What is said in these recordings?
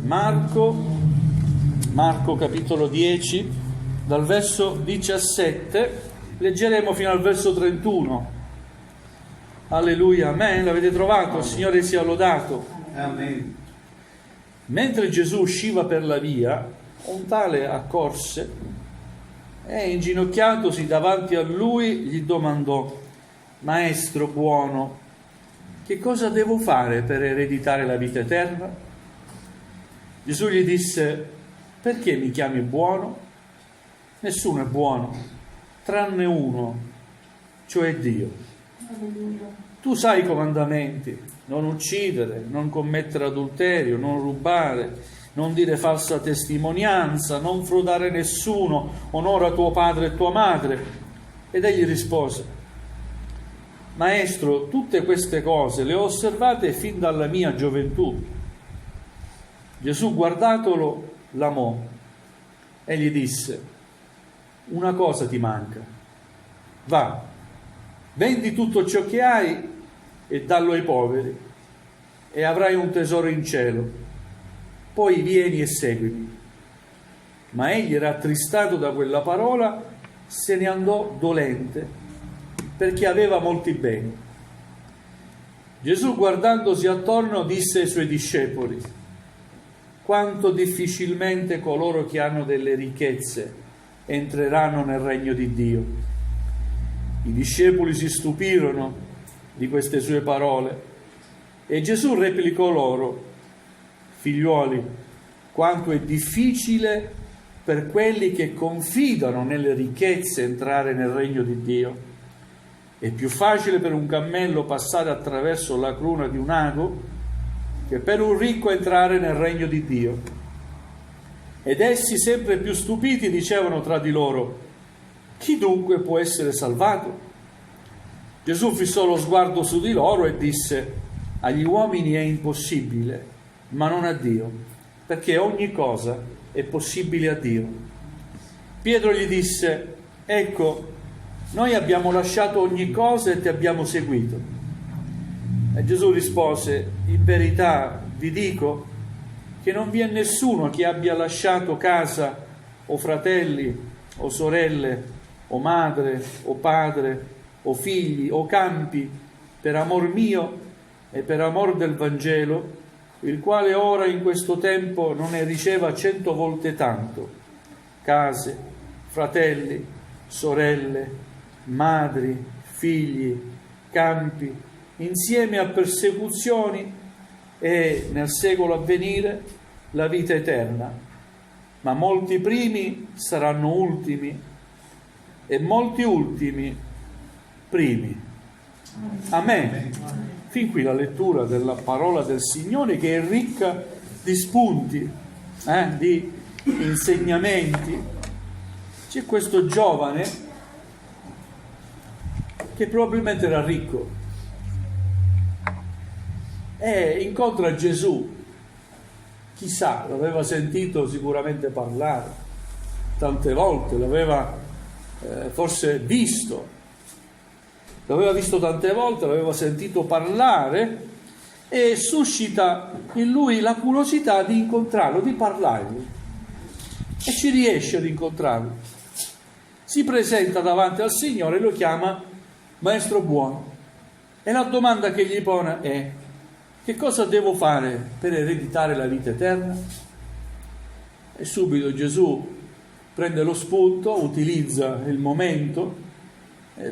Marco capitolo 10, dal verso 17, leggeremo fino al verso 31. Alleluia, amen, l'avete trovato? Il Signore sia lodato. Amen. Mentre Gesù usciva per la via, un tale accorse e inginocchiatosi davanti a lui gli domandò: Maestro buono, che cosa devo fare per ereditare la vita eterna? Gesù gli disse: perché mi chiami buono? Nessuno è buono, tranne uno, cioè Dio. Tu sai i comandamenti: non uccidere, non commettere adulterio, non rubare, non dire falsa testimonianza, non frodare nessuno, onora tuo padre e tua madre. Ed egli rispose: Maestro, tutte queste cose le ho osservate fin dalla mia gioventù. Gesù, guardatolo, l'amò e gli disse: una cosa ti manca, va, vendi tutto ciò che hai e dallo ai poveri e avrai un tesoro in cielo, poi vieni e seguimi. Ma egli, rattristato da quella parola, se ne andò dolente, perché aveva molti beni. Gesù, guardandosi attorno, disse ai suoi discepoli: quanto difficilmente coloro che hanno delle ricchezze entreranno nel regno di Dio. I discepoli si stupirono di queste sue parole e Gesù replicò loro: figliuoli, quanto è difficile per quelli che confidano nelle ricchezze entrare nel regno di Dio. È più facile per un cammello passare attraverso la cruna di un ago che per un ricco entrare nel regno di Dio. Ed essi, sempre più stupiti, dicevano tra di loro: chi dunque può essere salvato? Gesù fissò lo sguardo su di loro e disse: agli uomini è impossibile, ma non a Dio, perché ogni cosa è possibile a Dio. Pietro gli disse: ecco, noi abbiamo lasciato ogni cosa e ti abbiamo seguito. E Gesù rispose: in verità vi dico che non vi è nessuno che abbia lasciato casa o fratelli o sorelle o madre o padre o figli o campi per amor mio e per amor del Vangelo, il quale ora in questo tempo non ne riceva 100 volte tanto: case, fratelli, sorelle, madri, figli, campi, insieme a persecuzioni e nel secolo a venire la vita eterna. Ma molti primi saranno ultimi e molti ultimi primi. Amen. Fin qui la lettura della parola del Signore, che è ricca di spunti, di insegnamenti. C'è questo giovane che probabilmente era ricco e incontra Gesù. Chissà, l'aveva sentito sicuramente parlare tante volte, l'aveva forse visto, l'aveva visto tante volte, l'aveva sentito parlare, e suscita in lui la curiosità di incontrarlo, di parlargli, e ci riesce ad incontrarlo. Si presenta davanti al Signore e lo chiama Maestro buono, e la domanda che gli pone è: che cosa devo fare per ereditare la vita eterna? E subito Gesù prende lo spunto, utilizza il momento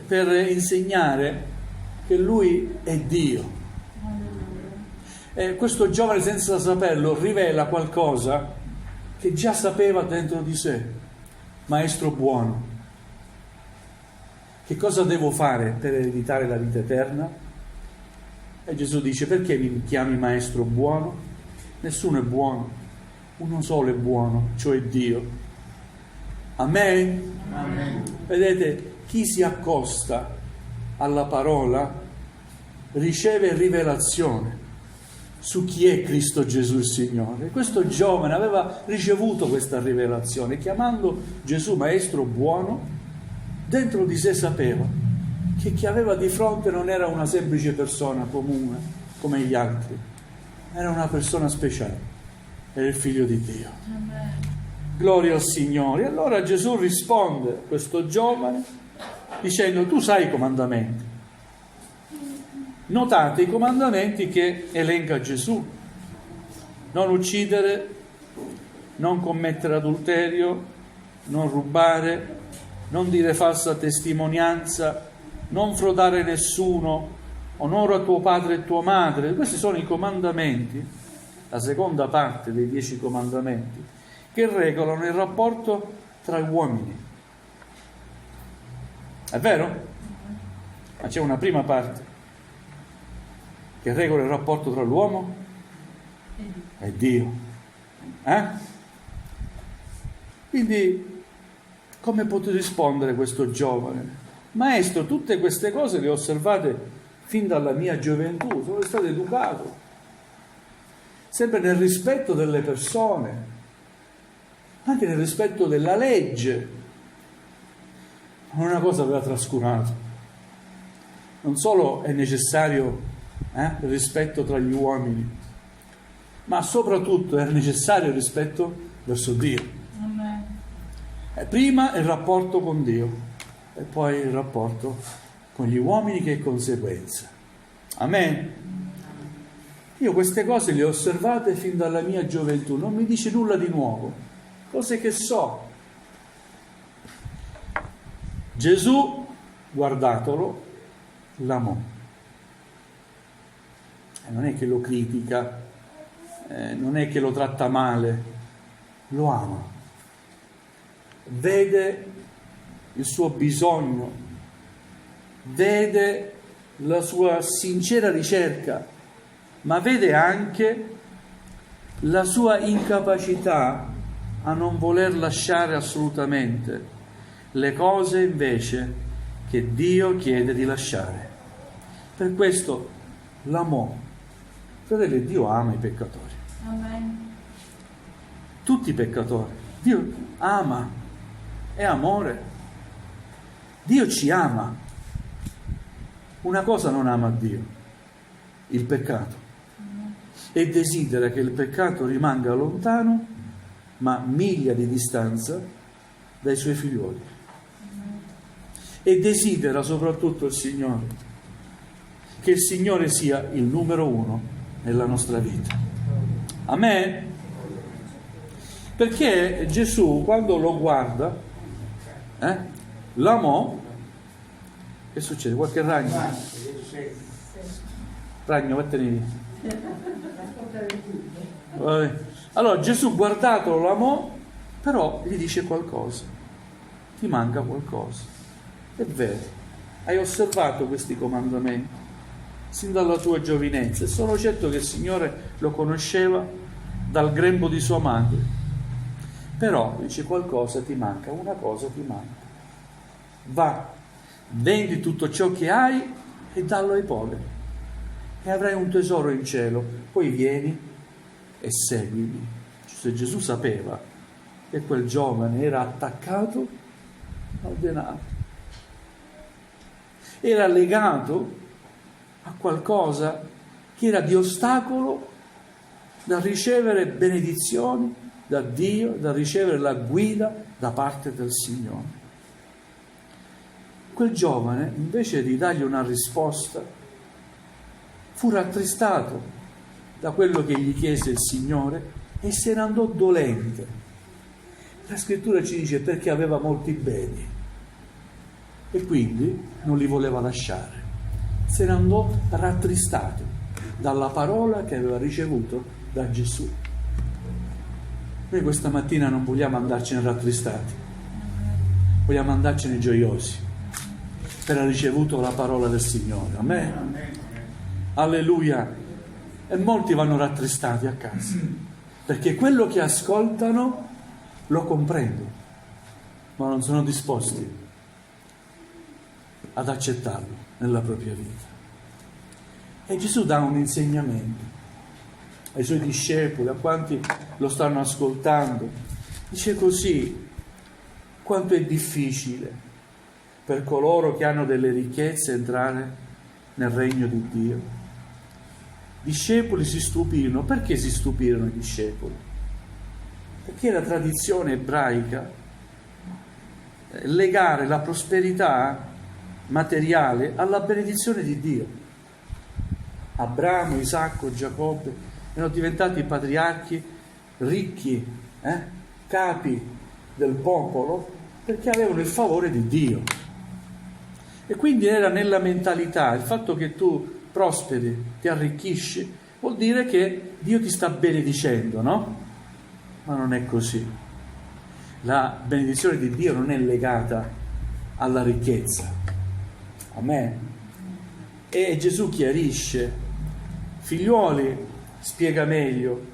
per insegnare che Lui è Dio. E questo giovane, senza saperlo, rivela qualcosa che già sapeva dentro di sé. Maestro buono, che cosa devo fare per ereditare la vita eterna? E Gesù dice: perché mi chiami maestro buono? Nessuno è buono, uno solo è buono, cioè Dio. Amen? Amen. Vedete, chi si accosta alla parola riceve rivelazione su chi è Cristo Gesù il Signore. Questo giovane aveva ricevuto questa rivelazione, chiamando Gesù maestro buono, dentro di sé sapeva che chi aveva di fronte non era una semplice persona comune come gli altri, era una persona speciale. è il Figlio di Dio. Gloria al Signore. Allora Gesù risponde a questo giovane dicendo: tu sai i comandamenti. Notate i comandamenti che elenca Gesù: non uccidere, non commettere adulterio, non rubare, non dire falsa testimonianza, non frodare nessuno, onora tuo padre e tua madre. Questi sono i comandamenti, la seconda parte dei 10 comandamenti, che regolano il rapporto tra gli uomini. È vero? Ma c'è una prima parte che regola il rapporto tra l'uomo e Dio. Quindi, come potete rispondere questo giovane? Maestro, tutte queste cose le ho osservate fin dalla mia gioventù, sono stato educato, sempre nel rispetto delle persone, anche nel rispetto della legge. Una cosa aveva trascurato: non solo è necessario il rispetto tra gli uomini, ma soprattutto è necessario il rispetto verso Dio. Prima il rapporto con Dio e poi il rapporto con gli uomini, che è conseguenza. Amen. Io queste cose le ho osservate fin dalla mia gioventù, non mi dice nulla di nuovo, cose che so. Gesù, guardatelo, l'amò. Non è che lo critica, non è che lo tratta male, lo ama. Vede il suo bisogno, vede la sua sincera ricerca, ma vede anche la sua incapacità a non voler lasciare assolutamente le cose invece che Dio chiede di lasciare. Per questo l'amò. Fratelli, Dio ama i peccatori. Amen. Tutti i peccatori. Dio ama. È amore. Dio ci ama. Una cosa non ama Dio: il peccato. E desidera che il peccato rimanga lontano, ma miglia di distanza, dai suoi figlioli. E desidera soprattutto il Signore, che il Signore sia il numero 1 nella nostra vita. Amen? Perché Gesù, quando lo guarda, l'amò. Che succede? Qualche ragno? Ragno, vattene via. Allora Gesù, guardatelo, l'amò, però gli dice qualcosa: ti manca qualcosa. È vero, hai osservato questi comandamenti sin dalla tua giovinezza, e sono certo che il Signore lo conosceva dal grembo di sua madre, però dice qualcosa ti manca, una cosa ti manca. Va, vendi tutto ciò che hai e dallo ai poveri, e avrai un tesoro in cielo, poi vieni e seguimi. Cioè, Gesù sapeva che quel giovane era attaccato al denaro, era legato a qualcosa che era di ostacolo da ricevere benedizioni da Dio, da ricevere la guida da parte del Signore. Quel giovane, invece di dargli una risposta, fu rattristato da quello che gli chiese il Signore e se ne andò dolente. La Scrittura ci dice perché aveva molti beni e quindi non li voleva lasciare. Se ne andò rattristato dalla parola che aveva ricevuto da Gesù. Noi questa mattina non vogliamo andarcene rattristati, vogliamo andarcene gioiosi per aver ricevuto la parola del Signore. Amen. Alleluia. E molti vanno rattristati a casa perché quello che ascoltano lo comprendono, ma non sono disposti ad accettarlo nella propria vita. E Gesù dà un insegnamento ai suoi discepoli, a quanti lo stanno ascoltando. Dice così: quanto è difficile per coloro che hanno delle ricchezze entrare nel regno di Dio. Discepoli si stupirono. Perché si stupirono i discepoli? Perché la tradizione ebraica legare la prosperità materiale alla benedizione di Dio. Abramo, Isacco, Giacobbe erano diventati patriarchi ricchi, capi del popolo, perché avevano il favore di Dio. E quindi era nella mentalità, il fatto che tu prosperi, ti arricchisci, vuol dire che Dio ti sta benedicendo, no? Ma non è così. La benedizione di Dio non è legata alla ricchezza. Amen. E Gesù chiarisce, figliuoli, spiega meglio,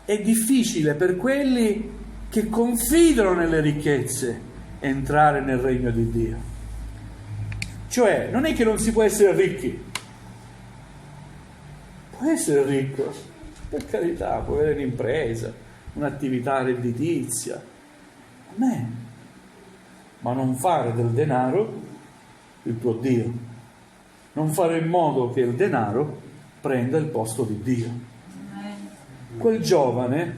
è difficile per quelli che confidano nelle ricchezze entrare nel regno di Dio. Cioè, non è che non si può essere ricchi, può essere ricco, per carità, può avere un'impresa, un'attività redditizia, amen, ma non fare del denaro il tuo Dio, non fare in modo che il denaro prenda il posto di Dio. Quel giovane,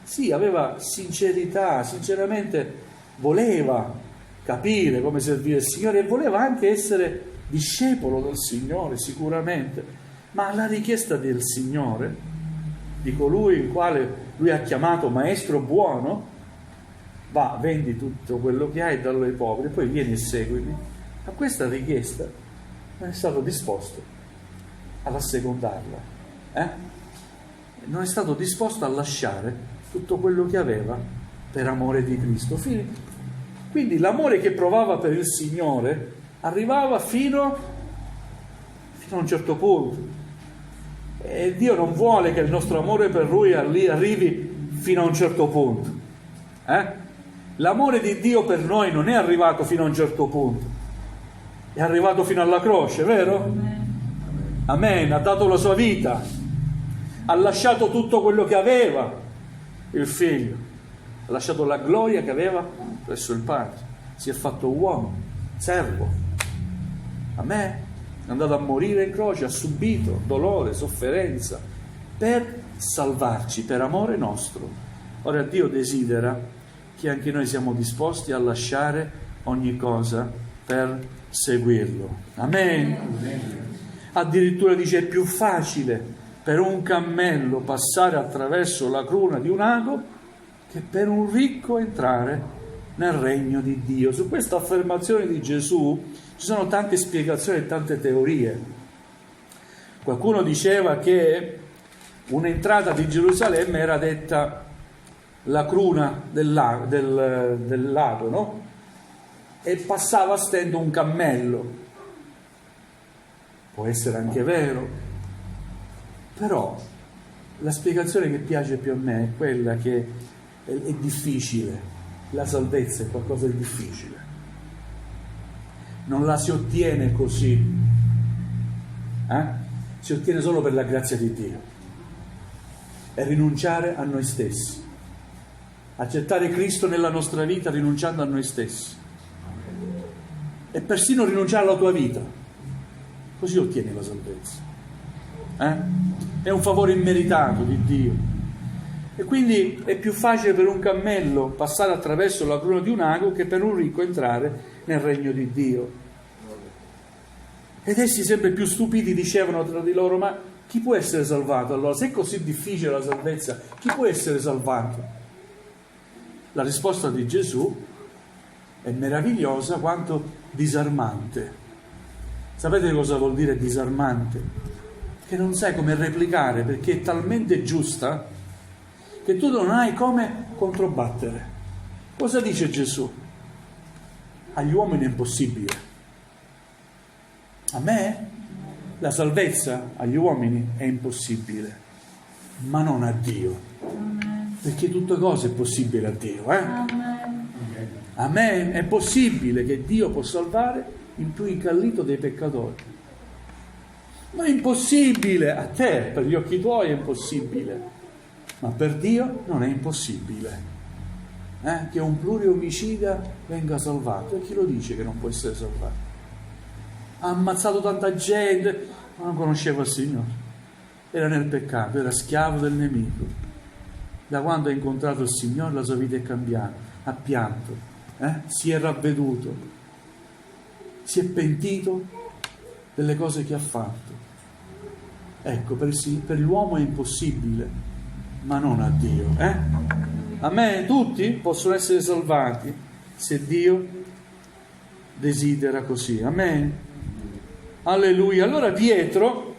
sì, aveva sincerità, sinceramente voleva capire come servire il Signore e voleva anche essere discepolo del Signore, sicuramente, ma la richiesta del Signore, di colui il quale lui ha chiamato maestro buono, va, vendi tutto quello che hai e dallo ai poveri, poi vieni e seguimi. A questa richiesta non è stato disposto ad assecondarla, non è stato disposto a lasciare tutto quello che aveva per amore di Cristo. Quindi l'amore che provava per il Signore arrivava fino a un certo punto, e Dio non vuole che il nostro amore per Lui arrivi fino a un certo punto. L'amore di Dio per noi non è arrivato fino a un certo punto, è arrivato fino alla croce, vero? Amen, ha dato la sua vita, ha lasciato tutto quello che aveva, il Figlio, ha lasciato la gloria che aveva presso il Padre, si è fatto uomo, servo, amen, è andato a morire in croce, ha subito dolore, sofferenza, per salvarci, per amore nostro. Ora Dio desidera che anche noi siamo disposti a lasciare ogni cosa per seguirlo, amen. Addirittura dice: è più facile per un cammello passare attraverso la cruna di un ago che per un ricco entrare nel regno di Dio. Su questa affermazione di Gesù ci sono tante spiegazioni e tante teorie. Qualcuno diceva che un'entrata di Gerusalemme era detta la cruna del lago, no? E passava a stento un cammello. Può essere anche vero, però la spiegazione che piace più a me è quella che è difficile. La salvezza è qualcosa di difficile, non la si ottiene così, si ottiene solo per la grazia di Dio. È rinunciare a noi stessi, accettare Cristo nella nostra vita rinunciando a noi stessi, e persino rinunciare alla tua vita. Così ottieni la salvezza. È un favore immeritato di Dio. E quindi è più facile per un cammello passare attraverso la cruna di un ago che per un ricco entrare nel regno di Dio. Ed essi, sempre più stupiti, dicevano tra di loro: ma chi può essere salvato allora? Se è così difficile la salvezza, chi può essere salvato? La risposta di Gesù è meravigliosa quanto disarmante. Sapete cosa vuol dire disarmante? Che non sai come replicare, perché è talmente giusta che tu non hai come controbattere. Cosa dice Gesù? Agli uomini è impossibile. A me la salvezza agli uomini è impossibile, ma non a Dio. Perché tutte cose è possibile a Dio. Amen. È possibile che Dio può salvare il più incallito dei peccatori, ma è impossibile a te, per gli occhi tuoi è impossibile, ma per Dio non è impossibile che un pluriomicida venga salvato. E chi lo dice che non può essere salvato? Ha ammazzato tanta gente, ma non conosceva il Signore, era nel peccato, era schiavo del nemico. Da quando ha incontrato il Signore la sua vita è cambiata, ha pianto, si è ravveduto, si è pentito delle cose che ha fatto. Ecco, per l'uomo è impossibile, ma non a Dio. A me tutti possono essere salvati se Dio desidera così. Amen. Alleluia. Allora Pietro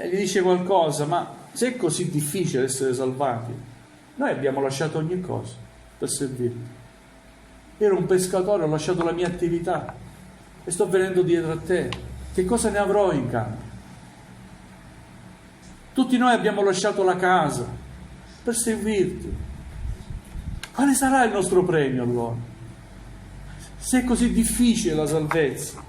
gli dice qualcosa, ma se è così difficile essere salvati, noi abbiamo lasciato ogni cosa per servirti. Ero un pescatore, ho lasciato la mia attività e sto venendo dietro a te. Che cosa ne avrò in cambio? Tutti noi abbiamo lasciato la casa per servirti. Quale sarà il nostro premio allora? Se è così difficile la salvezza.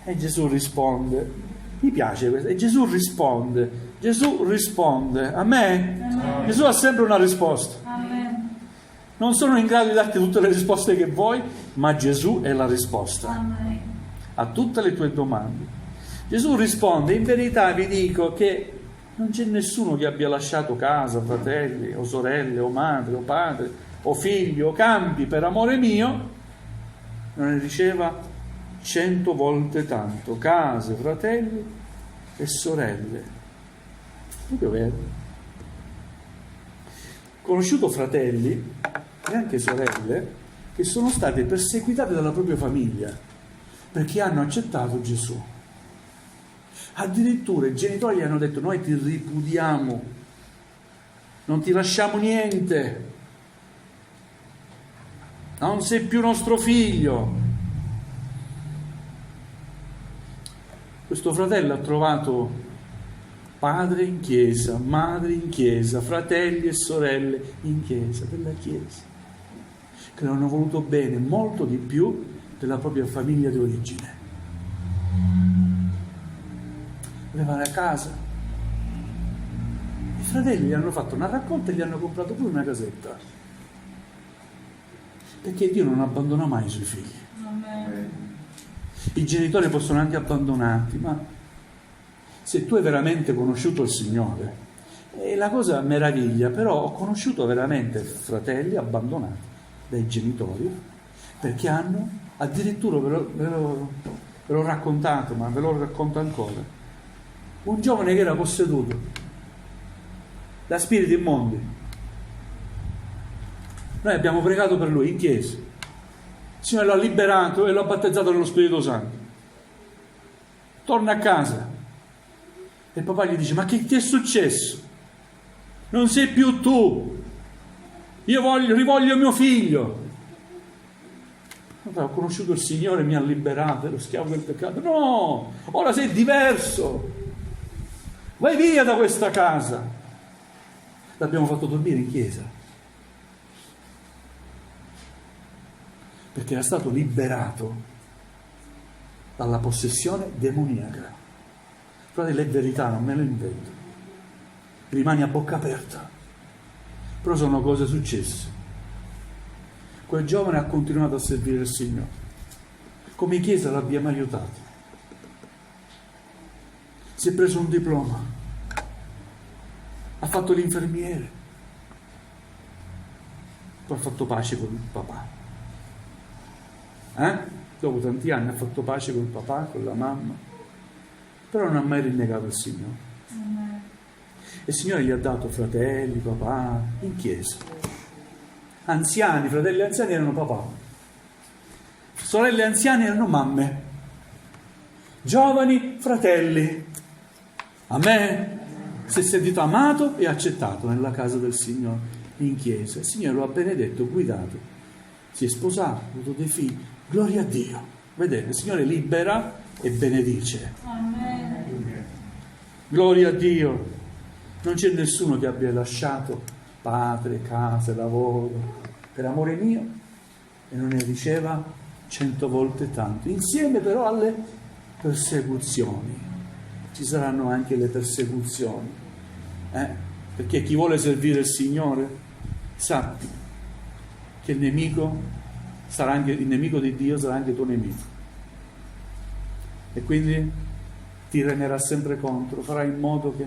E Gesù risponde. Mi piace questo. E Gesù risponde. Amen. Gesù ha sempre una risposta. Amen. Non sono in grado di darti tutte le risposte che vuoi, ma Gesù è la risposta Amen. a tutte le tue domande. Gesù risponde: in verità vi dico che non c'è nessuno che abbia lasciato casa, fratelli, o sorelle, o madre, o padre, o figli, o campi per amore mio, non ne riceva 100 volte tanto, case, fratelli e sorelle. Proprio vero. Conosciuto fratelli e anche sorelle che sono state perseguitate dalla propria famiglia perché hanno accettato Gesù. Addirittura i genitori gli hanno detto: noi ti ripudiamo, non ti lasciamo niente, non sei più nostro figlio. Questo fratello ha trovato padre in chiesa, madre in chiesa, fratelli e sorelle in chiesa, della chiesa, che non hanno voluto bene molto di più della propria famiglia di origine. Volevano a casa. I fratelli gli hanno fatto una raccolta e gli hanno comprato pure una casetta, perché Dio non abbandona mai i suoi figli. Amen. I genitori possono anche abbandonarti, ma se tu hai veramente conosciuto il Signore, è la cosa meraviglia. Però ho conosciuto veramente fratelli abbandonati dai genitori perché hanno, addirittura ve l'ho raccontato, ma ve lo racconto ancora, un giovane che era posseduto da spiriti immondi. Noi abbiamo pregato per lui in chiesa, il Signore l'ha liberato e l'ha battezzato nello Spirito Santo. Torna a casa e il papà gli dice: ma che ti è successo? Non sei più tu, io rivoglio mio figlio. Ho conosciuto il Signore, mi ha liberato, ero schiavo del peccato. No, ora sei diverso, vai via da questa casa. L'abbiamo fatto dormire in chiesa perché era stato liberato dalla possessione demoniaca. Fratelli, è verità, non me lo invento, rimani a bocca aperta, però sono cose successe. Quel giovane ha continuato a servire il Signore, come chiesa l'abbiamo aiutato, si è preso un diploma, ha fatto l'infermiere, poi ha fatto pace con il papà. Dopo tanti anni ha fatto pace con il papà, con la mamma, però non ha mai rinnegato il Signore. Amen. E il Signore gli ha dato fratelli, papà, in chiesa, anziani, fratelli anziani erano papà, sorelle anziane erano mamme, giovani fratelli. A me si è sentito amato e accettato nella casa del Signore, in chiesa. Il Signore lo ha benedetto, guidato, si è sposato, ha avuto dei figli. Gloria a Dio. Vedete, il Signore libera e benedice. Amen. Gloria a Dio. Non c'è nessuno che abbia lasciato padre, casa, lavoro per amore mio e non ne riceva 100 volte tanto, insieme però alle persecuzioni. Ci saranno anche le persecuzioni, perché chi vuole servire il Signore sappi che il nemico sarà anche il nemico di Dio, sarà anche tuo nemico, e quindi ti remerà sempre contro, farà in modo che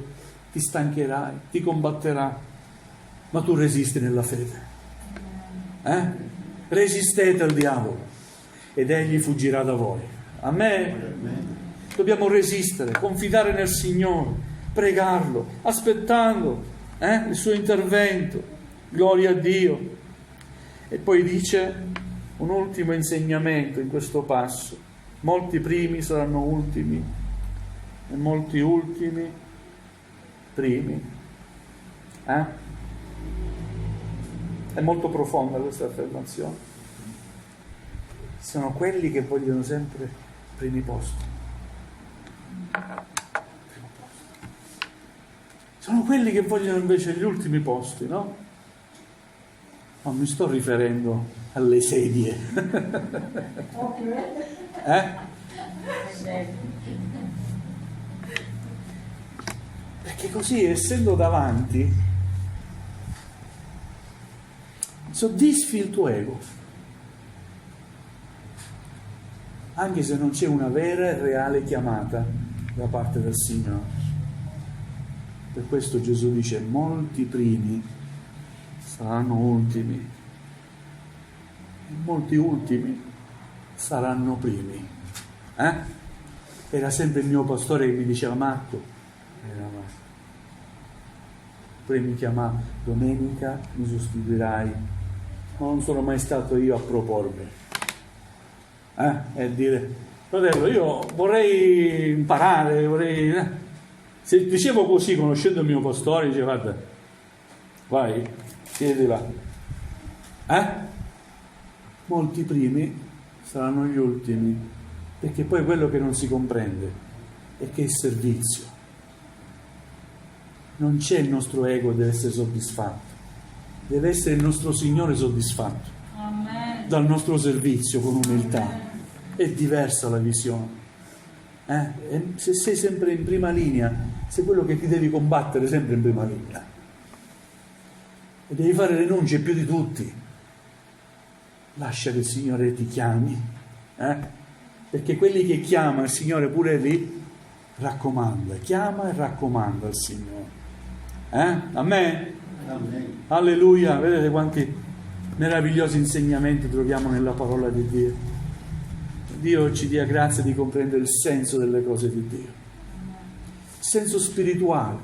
ti stancherai, ti combatterà, ma tu resisti nella fede. Resistete al diavolo ed egli fuggirà da voi. Amen. Dobbiamo resistere, confidare nel Signore, pregarlo, aspettando il suo intervento. Gloria a Dio. E poi dice un ultimo insegnamento in questo passo: molti primi saranno ultimi e molti ultimi primi. È molto profonda questa affermazione. Sono quelli che vogliono sempre primi posti. Sono quelli che vogliono invece gli ultimi posti, no? Non mi sto riferendo alle sedie. Perché così, essendo davanti, soddisfi il tuo ego, anche se non c'è una vera e reale chiamata da parte del Signore. Per questo Gesù dice: molti primi saranno ultimi e molti ultimi saranno primi. Era sempre il mio pastore che mi diceva: Marco, poi mi chiamava: domenica mi sostituirai. Ma non sono mai stato io a propormi e dire: fratello, io vorrei imparare, Se dicevo così, conoscendo il mio pastore, dice: guarda, vai, siedi là. Molti primi saranno gli ultimi, perché poi quello che non si comprende è che è servizio. Non c'è il nostro ego deve essere soddisfatto, deve essere il nostro Signore soddisfatto. Amen. Dal nostro servizio con umiltà. Amen. È diversa la visione. E se sei sempre in prima linea, sei quello che ti devi combattere sempre in prima linea e devi fare rinunce più di tutti. Lascia che il Signore ti chiami, perché quelli che chiama il Signore pure lì raccomanda, chiama e raccomanda il Signore. Amen? Amen. Alleluia. Vedete quanti meravigliosi insegnamenti troviamo nella parola di Dio. Dio ci dia grazia di comprendere il senso delle cose di Dio. Il senso spirituale.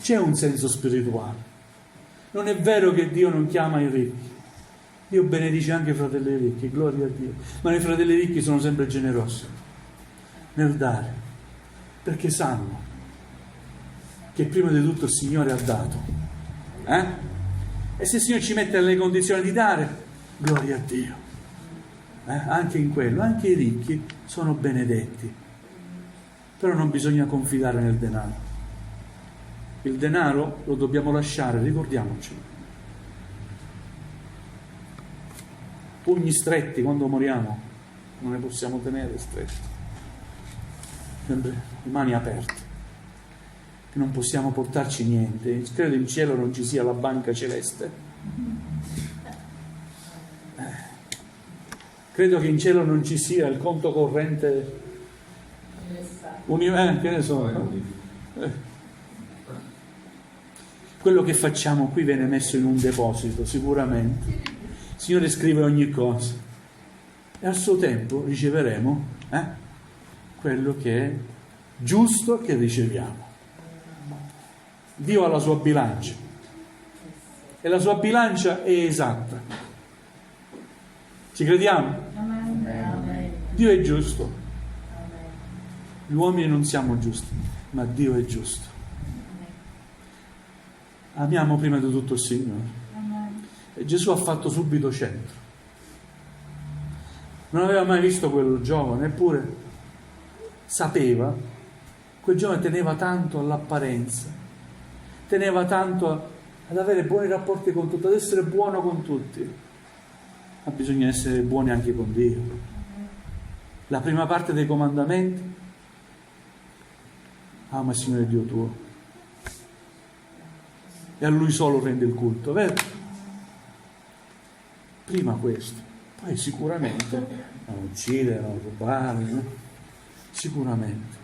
C'è un senso spirituale. Non è vero che Dio non chiama i ricchi. Dio benedice anche i fratelli ricchi, gloria a Dio. Ma i fratelli ricchi sono sempre generosi nel dare, perché sanno che prima di tutto il Signore ha dato. E se il Signore ci mette nelle condizioni di dare, gloria a Dio. Anche in quello, anche i ricchi sono benedetti. Però non bisogna confidare nel denaro. Il denaro lo dobbiamo lasciare, ricordiamocelo. Pugni stretti quando moriamo non ne possiamo tenere stretti, sempre le mani aperte, che non possiamo portarci niente. Credo in cielo non ci sia la banca celeste, credo che in cielo non ci sia il conto corrente che ne so, quello che facciamo qui viene messo in un deposito sicuramente. Il Signore scrive ogni cosa e al suo tempo riceveremo quello che è giusto che riceviamo. Dio ha la sua bilancia e la sua bilancia è esatta. Ci crediamo? Amen. Dio è giusto. Gli uomini non siamo giusti, ma Dio è giusto. Amiamo prima di tutto il Signore. E Gesù ha fatto subito centro. Non aveva mai visto quel giovane, eppure sapeva, quel giovane teneva tanto all'apparenza, teneva tanto ad avere buoni rapporti con tutti, ad essere buono con tutti. Ma bisogna essere buoni anche con Dio. La prima parte dei comandamenti: ama il Signore Dio tuo e a Lui solo rende il culto, vero? Prima questo, poi sicuramente non uccidere, non rubare, sicuramente,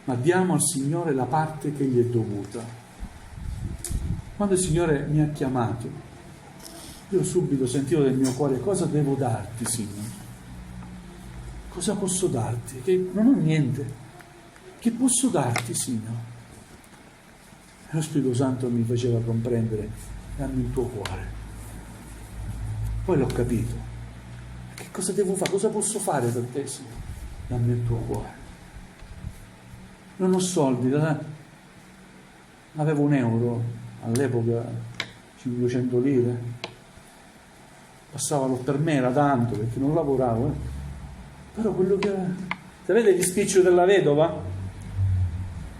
ma diamo al Signore la parte che gli è dovuta. Quando il Signore mi ha chiamato, io subito sentivo nel mio cuore: cosa devo darti, Signore? Cosa posso darti? Che non ho niente. Che posso darti, Signore? E lo Spirito Santo mi faceva comprendere: dammi il tuo cuore. Poi l'ho capito. Che cosa devo fare? Cosa posso fare per te, Signore? Dammi il tuo cuore. Non ho soldi, avevo €1, all'epoca 500 lire, passavano per me, era tanto perché non lavoravo, però quello che... Sapete gli spiccioli della vedova?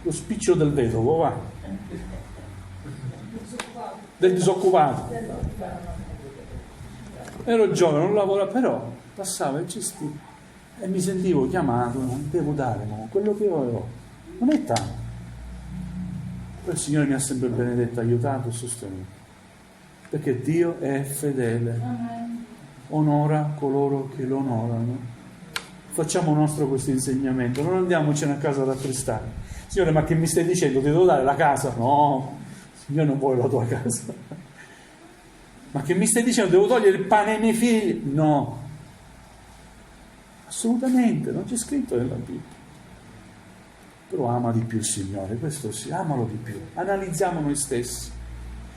Lo spiccio del vedovo, va? Del disoccupato. Ero giovane, non lavoravo, però passava e gestivo e mi sentivo chiamato, devo dare quello che ho. Non è tanto. Poi il Signore mi ha sempre benedetto, aiutato e sostenuto, perché Dio è fedele, onora coloro che lo onorano. Facciamo nostro questo insegnamento, non andiamocene a casa ad rattristare. Signore, ma che mi stai dicendo? Ti devo dare la casa? No, Signore non vuole la tua casa. Ma che mi stai dicendo? Devo togliere il pane ai miei figli? No, assolutamente, non c'è scritto nella Bibbia. Però ama di più il Signore, questo sì, amalo di più. Analizziamo noi stessi.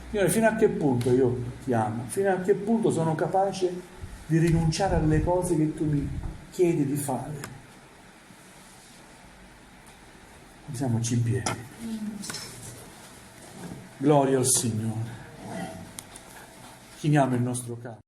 Signore, fino a che punto io ti amo? Fino a che punto sono capace di rinunciare alle cose che tu mi chiedi di fare? Mettiamoci in piedi. Gloria al Signore. Chiniamo il nostro capo.